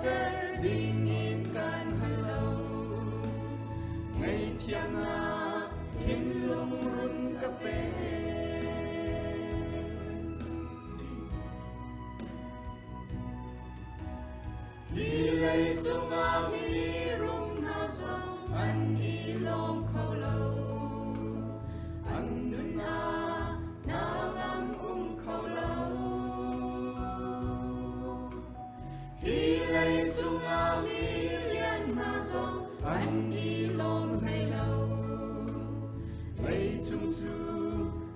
ter ding in kan hello ngày chiang a thiên lung run cà phê hi lei chung a mi rum ha song an i lom khâu lâu an nun a na ngam khâu lâu hi lei chung a mi lian ha song an i lom hay lâu lei chung chu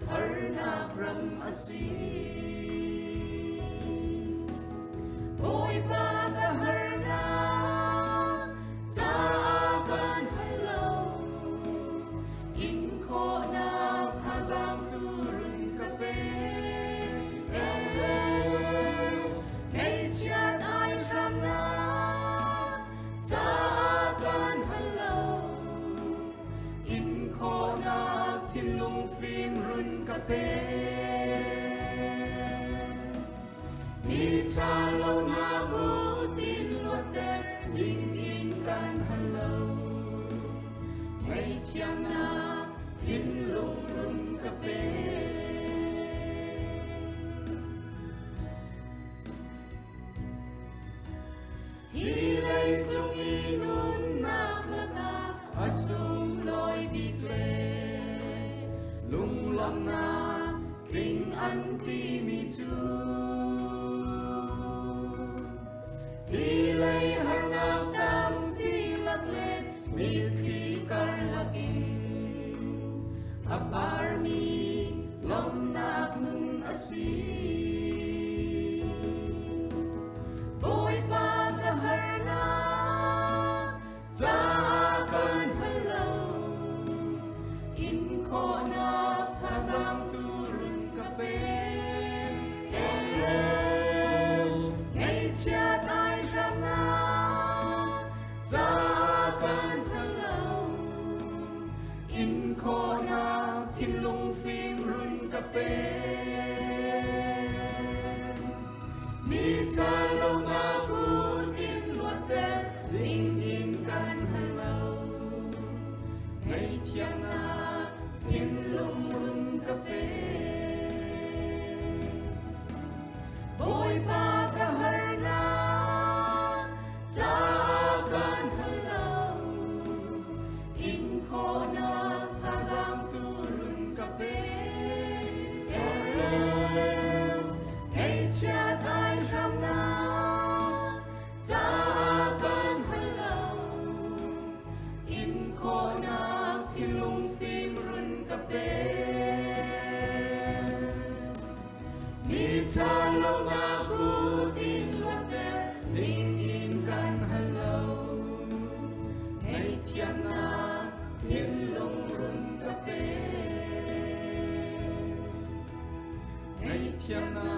har na ram asi ôi ba ka har na cha kan hello in kho na tha giang tu run ka pe ngày chia ai ram na cha kan hello in kho na thiên lung phim run ka pe mi cha lâu na gu tin luật ter ding in kan hello ngày chiang na thiên lung run ka pe hi lei chung i nun na ka asum loi big le lung lam na ting an ti mi chu hi lei har nam tam pi lak le mi khi kar lakin apar mi lom nak nun asi boy pa ka har na cha kan hello in kho na tha giang tu run ka pe ngày chia ai ram na cha kan hello in kho na thiên lung phim run ka pe mi cha lâu na ku tin luật ter ding in kan hello ngày chiang na thiên lung run ka pe boy pa ka har na cha kan hello in kho na tha giang tu run ka pe ngày chia ai ram na cha kan hello in kho na thiên lung phim run ka pe mi cha lâu na gu tin luật ter ding in kan hello ngày chiang na thiên lung run ka pe ngày chiang na